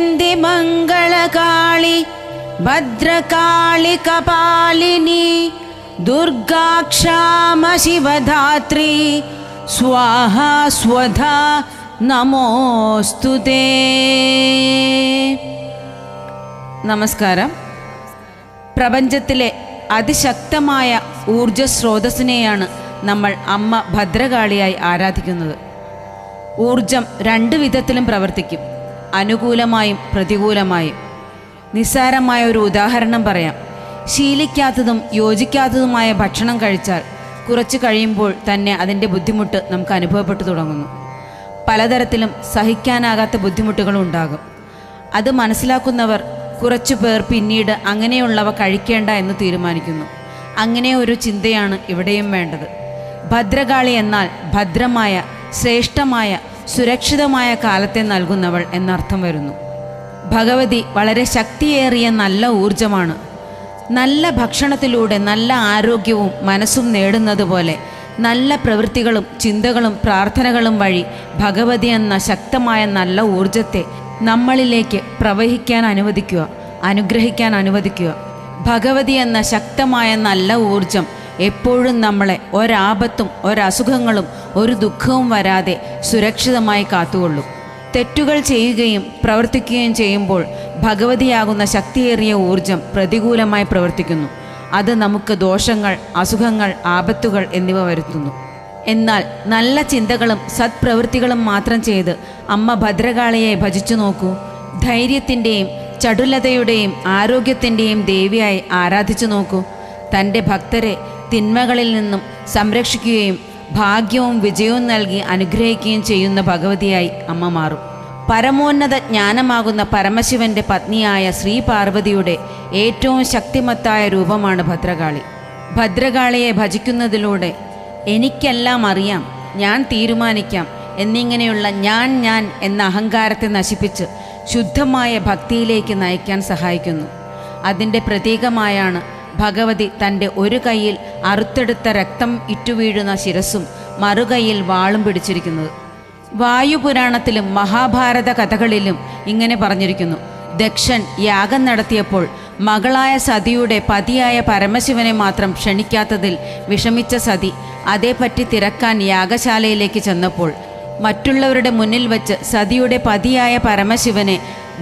जयन्ति मङ्गलकाळि भद्रकाळि कपालिनी दुर्गा क्षमा शिवधात्री स्वाहा स्वधा नमोस्तुते. നമസ്കാരം. പ്രപഞ്ചത്തിലെ അതിശക്തമായ ഊർജസ്രോതസ്സിനെയാണ് നമ്മൾ അമ്മ ഭദ്രകാളിയായി ആരാധിക്കുന്നത്. ഊർജം രണ്ട് വിധത്തിലും പ്രവർത്തിക്കും, അനുകൂലമായും പ്രതികൂലമായും. നിസ്സാരമായ ഒരു ഉദാഹരണം പറയാം. ശീലിക്കാത്തതും യോജിക്കാത്തതുമായ ഭക്ഷണം കഴിച്ചാൽ കുറച്ച് കഴിയുമ്പോൾ തന്നെ അതിൻ്റെ ബുദ്ധിമുട്ട് നമുക്ക് അനുഭവപ്പെട്ടു തുടങ്ങുന്നു. പലതരത്തിലും സഹിക്കാനാകാത്ത ബുദ്ധിമുട്ടുകളും ഉണ്ടാകും. അത് മനസ്സിലാക്കുന്നവർ കുറച്ചു പേർ പിന്നീട് അങ്ങനെയുള്ളവ കഴിക്കേണ്ട എന്ന് തീരുമാനിക്കുന്നു. അങ്ങനെ ഒരു ചിന്തയാണ് ഇവിടെയും വേണ്ടത്. ഭദ്രകാളി എന്നാൽ ഭദ്രമായ, ശ്രേഷ്ഠമായ, സുരക്ഷിതമായ കാലത്തെ നൽകുന്നവൾ എന്നർത്ഥം വരുന്നു. ഭഗവതി വളരെ ശക്തിയേറിയ നല്ല ഊർജമാണ്. നല്ല ഭക്ഷണത്തിലൂടെ നല്ല ആരോഗ്യവും മനസ്സും നേടുന്നത് പോലെ നല്ല പ്രവൃത്തികളും ചിന്തകളും പ്രാർത്ഥനകളും വഴി ഭഗവതി എന്ന ശക്തമായ നല്ല ഊർജത്തെ നമ്മളിലേക്ക് പ്രവഹിക്കാൻ അനുവദിക്കുക, അനുഗ്രഹിക്കാൻ അനുവദിക്കുക. ഭഗവതി എന്ന ശക്തമായ നല്ല ഊർജം എപ്പോഴും നമ്മളെ ഒരാപത്തും ഒരസുഖങ്ങളും ഒരു ദുഃഖവും വരാതെ സുരക്ഷിതമായി കാത്തുകൊള്ളും. തെറ്റുകൾ ചെയ്യുകയും പ്രവർത്തിക്കുകയും ചെയ്യുമ്പോൾ ഭഗവതിയാകുന്ന ശക്തിയേറിയ ഊർജം പ്രതികൂലമായി പ്രവർത്തിക്കുന്നു. അത് നമുക്ക് ദോഷങ്ങൾ, അസുഖങ്ങൾ, ആപത്തുകൾ എന്നിവ വരുത്തുന്നു. എന്നാൽ നല്ല ചിന്തകളും സത്പ്രവൃത്തികളും മാത്രം ചെയ്ത് അമ്മ ഭദ്രകാളിയെ ഭജിച്ചു നോക്കൂ. ധൈര്യത്തിൻ്റെയും ചടുലതയുടെയും ആരോഗ്യത്തിൻ്റെയും ദേവിയായി ആരാധിച്ചു നോക്കൂ. തൻ്റെ ഭക്തരെ തിന്മകളിൽ നിന്നും സംരക്ഷിക്കുകയും ഭാഗ്യവും വിജയവും നൽകി അനുഗ്രഹിക്കുകയും ചെയ്യുന്ന ഭഗവതിയായി അമ്മ മാറും. പരമോന്നത ജ്ഞാനമാകുന്ന പരമശിവന്റെ പത്നിയായ ശ്രീ പാർവതിയുടെ ഏറ്റവും ശക്തിമത്തായ രൂപമാണ് ഭദ്രകാളി. ഭദ്രകാളിയെ ഭജിക്കുന്നതിലൂടെ എനിക്കെല്ലാം അറിയാം, ഞാൻ തീരുമാനിക്കാം എന്നിങ്ങനെയുള്ള ഞാൻ എന്ന അഹങ്കാരത്തെ നശിപ്പിച്ച് ശുദ്ധമായ ഭക്തിയിലേക്ക് നയിക്കാൻ സഹായിക്കുന്നു. അതിൻ്റെ പ്രതീകമായാണ് ഭഗവതി തൻ്റെ ഒരു കൈയിൽ അറുത്തെടുത്ത രക്തം ഇറ്റുവീഴുന്ന ശിരസ്സും മറുകൈയിൽ വാളും പിടിച്ചിരിക്കുന്നത്. വായുപുരാണത്തിലും മഹാഭാരത കഥകളിലും ഇങ്ങനെ പറഞ്ഞിരിക്കുന്നു. ദക്ഷൻ യാഗം നടത്തിയപ്പോൾ മകളായ സതിയുടെ പതിയായ പരമശിവനെ മാത്രം ക്ഷണിക്കാത്തതിൽ വിഷമിച്ച സതി അതേപ്പറ്റി തിരക്കാൻ യാഗശാലയിലേക്ക് ചെന്നപ്പോൾ മറ്റുള്ളവരുടെ മുന്നിൽ വച്ച് സതിയുടെ പതിയായ പരമശിവനെ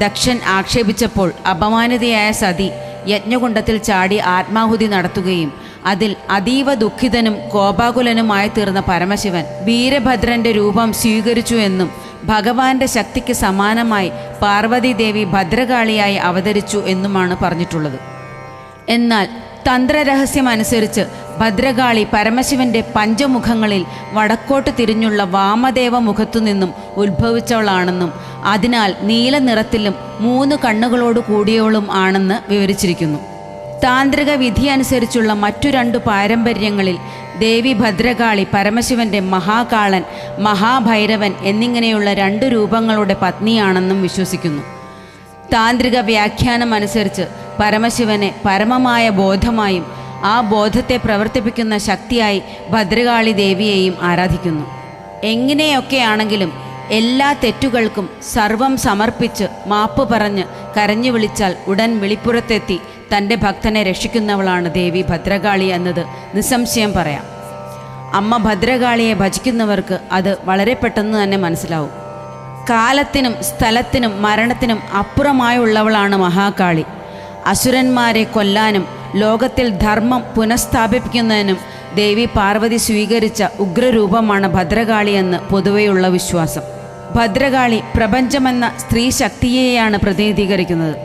ദക്ഷൻ ആക്ഷേപിച്ചപ്പോൾ അപമാനിതയായ സതി യജ്ഞകുണ്ഡത്തിൽ ചാടി ആത്മാഹുതി നടത്തുകയും അതിൽ അതീവ ദുഃഖിതനും കോപാകുലനുമായി തീർന്ന പരമശിവൻ വീരഭദ്രന്റെ രൂപം സ്വീകരിച്ചു എന്നും ഭഗവാന്റെ ശക്തിക്ക് സമാനമായി പാർവതീദേവി ഭദ്രകാളിയായി അവതരിച്ചു എന്നുമാണ് പറഞ്ഞിട്ടുള്ളത്. എന്നാൽ തന്ത്രരഹസ്യമനുസരിച്ച് ഭദ്രകാളി പരമശിവന്റെ പഞ്ചമുഖങ്ങളിൽ വടക്കോട്ട് തിരിഞ്ഞുള്ള വാമദേവ മുഖത്തു നിന്നും ഉത്ഭവിച്ചവളാണെന്നും അതിനാൽ നീല നിറത്തിലും 3 കണ്ണുകളോട് കൂടിയവളും ആണെന്ന് വിവരിച്ചിരിക്കുന്നു. താന്ത്രിക വിധി അനുസരിച്ചുള്ള മറ്റു 2 പാരമ്പര്യങ്ങളിൽ ദേവി ഭദ്രകാളി പരമശിവന്റെ മഹാകാളൻ, മഹാഭൈരവൻ എന്നിങ്ങനെയുള്ള 2 രൂപങ്ങളുടെ പത്നിയാണെന്നും വിശ്വസിക്കുന്നു. താന്ത്രിക വ്യാഖ്യാനം അനുസരിച്ച് പരമശിവനെ പരമമായ ബോധമായും ആ ബോധത്തെ പ്രവർത്തിപ്പിക്കുന്ന ശക്തിയായി ഭദ്രകാളി ദേവിയെയും ആരാധിക്കുന്നു. എങ്ങനെയൊക്കെയാണെങ്കിലും എല്ലാ തെറ്റുകൾക്കും സർവം സമർപ്പിച്ച് മാപ്പ് പറഞ്ഞ് കരഞ്ഞു വിളിച്ചാൽ ഉടൻ വിളിപ്പുറത്തെത്തി തൻ്റെ ഭക്തനെ രക്ഷിക്കുന്നവളാണ് ദേവി ഭദ്രകാളി എന്നത് നിസ്സംശയം പറയാം. അമ്മ ഭദ്രകാളിയെ ഭജിക്കുന്നവർക്ക് അത് വളരെ പെട്ടെന്ന് തന്നെ മനസ്സിലാവും. കാലത്തിനും സ്ഥലത്തിനും മരണത്തിനും അപ്പുറമായുള്ളവളാണ് മഹാകാളി. അസുരന്മാരെ കൊല്ലാനും ലോകത്തിൽ ധർമ്മം പുനഃസ്ഥാപിപ്പിക്കുന്നതിനും ദേവി പാർവതി സ്വീകരിച്ച ഉഗ്രരൂപമാണ് ഭദ്രകാളി എന്ന് പൊതുവെയുള്ള വിശ്വാസം. ഭദ്രകാളി പ്രപഞ്ചമെന്ന സ്ത്രീ ശക്തിയെയാണ് പ്രതിനിധീകരിക്കുന്നത്.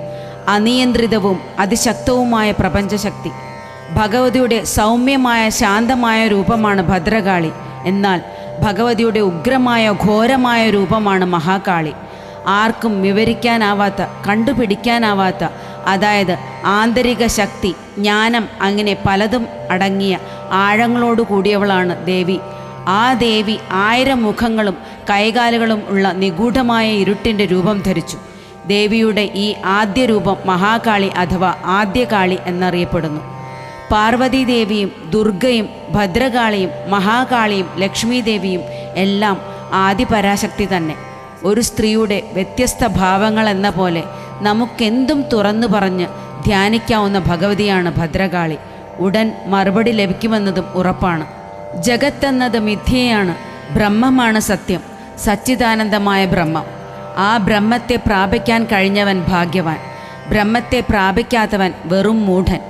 അനിയന്ത്രിതവും അതിശക്തവുമായ പ്രപഞ്ചശക്തി. ഭഗവതിയുടെ സൗമ്യമായ ശാന്തമായ രൂപമാണ് ഭദ്രകാളി. എന്നാൽ ഭഗവതിയുടെ ഉഗ്രമായ ഘോരമായ രൂപമാണ് മഹാകാളി. ആർക്കും വിവരിക്കാനാവാത്ത, കണ്ടുപിടിക്കാനാവാത്ത, അതായത് ആന്തരിക ശക്തി, ജ്ഞാനം, അങ്ങനെ പലതും അടങ്ങിയ ആഴങ്ങളോട് കൂടിയവളാണ് ദേവി. ആ ദേവി 1000 മുഖങ്ങളും കൈകാലുകളും ഉള്ള നിഗൂഢമായ ഇരുട്ടിൻ്റെ രൂപം ധരിച്ചു. ദേവിയുടെ ഈ ആദ്യ രൂപം മഹാകാളി അഥവാ ആദ്യകാളി എന്നറിയപ്പെടുന്നു. പാർവതീദേവിയും ദുർഗയും ഭദ്രകാളിയും മഹാകാളിയും ലക്ഷ്മീദേവിയും എല്ലാം ആദിപരാശക്തി തന്നെ. ഒരു സ്ത്രീയുടെ വ്യത്യസ്ത ഭാവങ്ങൾ എന്ന പോലെ നമുക്കെന്തും തുറന്നു പറഞ്ഞ് ധ്യാനിക്കാവുന്ന ഭഗവതിയാണ് ഭദ്രകാളി. ഉടൻ മറുപടി ലഭിക്കുമെന്നതും ഉറപ്പാണ്. ജഗത്തെന്നത് മിഥ്യയാണ്, ബ്രഹ്മമാണ് സത്യം, സച്ചിദാനന്ദമായ ബ്രഹ്മം. ആ ബ്രഹ്മത്തെ പ്രാപിക്കാൻ കഴിഞ്ഞവൻ ഭാഗ്യവാൻ, ബ്രഹ്മത്തെ പ്രാപിക്കാത്തവൻ വെറും മൂഢൻ.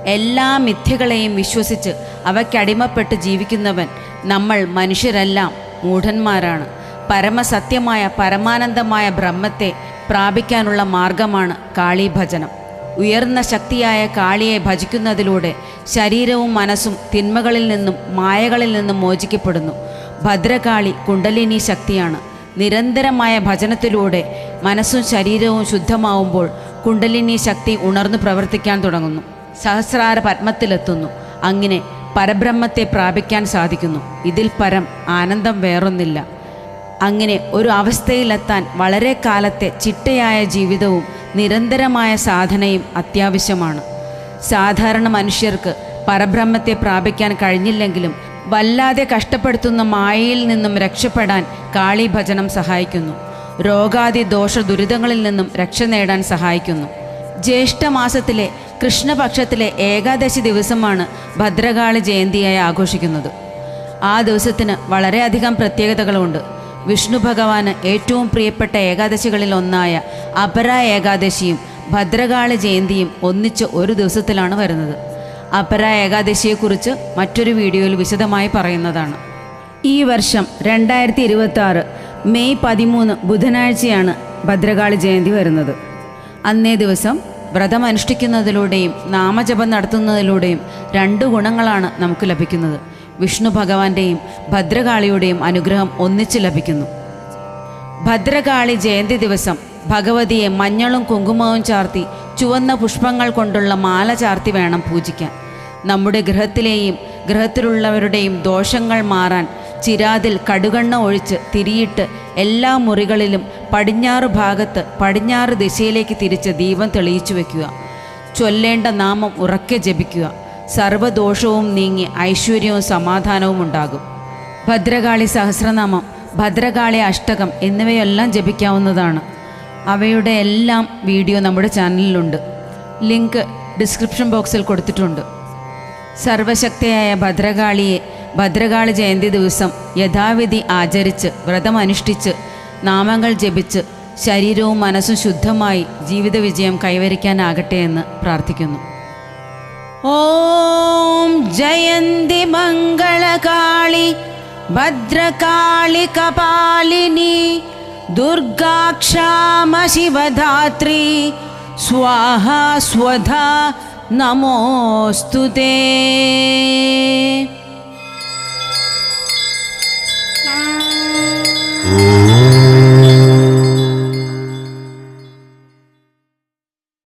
എല്ലാ മിഥ്യകളെയും വിശ്വസിച്ച് അവയ്ക്കടിമപ്പെട്ട് ജീവിക്കുന്നവൻ നമ്മൾ മനുഷ്യരെല്ലാം മൂഢന്മാരാണ്. പരമസത്യമായ പരമാനന്ദമായ ബ്രഹ്മത്തെ പ്രാപിക്കാനുള്ള മാർഗമാണ് കാളീഭജനം. ഉയർന്ന ശക്തിയായ കാളിയെ ഭജിക്കുന്നതിലൂടെ ശരീരവും മനസ്സും തിന്മകളിൽ നിന്നും മായകളിൽ നിന്നും മോചിക്കപ്പെടുന്നു. ഭദ്രകാളി കുണ്ടലിനി ശക്തിയാണ്. നിരന്തരമായ ഭജനത്തിലൂടെ മനസ്സും ശരീരവും ശുദ്ധമാവുമ്പോൾ കുണ്ടലിനി ശക്തി ഉണർന്നു പ്രവർത്തിക്കാൻ തുടങ്ങുന്നു. സഹസ്രാര പത്മത്തിലെത്തുന്നു. അങ്ങനെ പരബ്രഹ്മത്തെ പ്രാപിക്കാൻ സാധിക്കുന്നു. ഇതിൽ പരം ആനന്ദം വേറൊന്നില്ല. അങ്ങനെ ഒരു അവസ്ഥയിലെത്താൻ വളരെ കാലത്തെ ചിട്ടയായ ജീവിതവും നിരന്തരമായ സാധനയും അത്യാവശ്യമാണ്. സാധാരണ മനുഷ്യർക്ക് പരബ്രഹ്മത്തെ പ്രാപിക്കാൻ കഴിഞ്ഞില്ലെങ്കിലും വല്ലാതെ കഷ്ടപ്പെടുത്തുന്ന മായയിൽ നിന്നും രക്ഷപ്പെടാൻ കാളീഭജനം സഹായിക്കുന്നു. രോഗാദി ദോഷ ദുരിതങ്ങളിൽ നിന്നും രക്ഷ നേടാൻ സഹായിക്കുന്നു. ജ്യേഷ്ഠമാസത്തിലെ കൃഷ്ണപക്ഷത്തിലെ ഏകാദശി ദിവസമാണ് ഭദ്രകാളി ജയന്തിയായി ആഘോഷിക്കുന്നത്. ആ ദിവസത്തിന് വളരെയധികം പ്രത്യേകതകളുണ്ട്. വിഷ്ണു ഭഗവാന് ഏറ്റവും പ്രിയപ്പെട്ട ഏകാദശികളിൽ ഒന്നായ അപര ഏകാദശിയും ഭദ്രകാളി ജയന്തിയും ഒന്നിച്ച് ഒരു ദിവസത്തിലാണ് വരുന്നത്. അപര ഏകാദശിയെക്കുറിച്ച് മറ്റൊരു വീഡിയോയിൽ വിശദമായി പറയുന്നതാണ്. ഈ വർഷം 2026 മെയ് 13 ബുധനാഴ്ചയാണ് ഭദ്രകാളി ജയന്തി വരുന്നത്. അന്നേ ദിവസം വ്രതം അനുഷ്ഠിക്കുന്നതിലൂടെയും നാമജപം നടത്തുന്നതിലൂടെയും 2 ഗുണങ്ങളാണ് നമുക്ക് ലഭിക്കുന്നത്. വിഷ്ണു ഭഗവാന്റെയും ഭദ്രകാളിയുടെയും അനുഗ്രഹം ഒന്നിച്ച് ലഭിക്കുന്നു. ഭദ്രകാളി ജയന്തി ദിവസം ഭഗവതിയെ മഞ്ഞളും കുങ്കുമവും ചാർത്തി ചുവന്ന പുഷ്പങ്ങൾ കൊണ്ടുള്ള മാല ചാർത്തി വേണം പൂജിക്കാൻ. നമ്മുടെ ഗൃഹത്തിലെയും ഗൃഹത്തിലുള്ളവരുടെയും ദോഷങ്ങൾ മാറാൻ ചിരാതിൽ കടുകെണ്ണ ഒഴിച്ച് തിരിയിട്ട് എല്ലാ മുറികളിലും പടിഞ്ഞാറ് ഭാഗത്ത് പടിഞ്ഞാറ് ദിശയിലേക്ക് തിരിച്ച് ദീപം തെളിയിച്ചു വയ്ക്കുക. ചൊല്ലേണ്ട നാമം ഉറക്കെ ജപിക്കുക. സർവ്വദോഷവും നീങ്ങി ഐശ്വര്യവും സമാധാനവും ഉണ്ടാകും. ഭദ്രകാളി സഹസ്രനാമം, ഭദ്രകാളി അഷ്ടകം എന്നിവയെല്ലാം ജപിക്കാവുന്നതാണ്. അവയുടെ എല്ലാം വീഡിയോ നമ്മുടെ ചാനലിലുണ്ട്. ലിങ്ക് ഡിസ്ക്രിപ്ഷൻ ബോക്സിൽ കൊടുത്തിട്ടുണ്ട്. സർവശക്തിയായ ഭദ്രകാളിയെ ഭദ്രകാളി ജയന്തി ദിവസം യഥാവിധി ആചരിച്ച് വ്രതമനുഷ്ഠിച്ച് നാമങ്ങൾ ജപിച്ച് ശരീരവും മനസ്സും ശുദ്ധമായി ജീവിത വിജയം കൈവരിക്കാനാകട്ടെ എന്ന് പ്രാർത്ഥിക്കുന്നു. ഓം ജയന്തി മംഗളകാളി ഭദ്രകാളി കപാലിനി ദുർഗാക്ഷാമ ശിവധാത്രി സ്വാഹാ സ്വധാ നമോസ്തുതേ.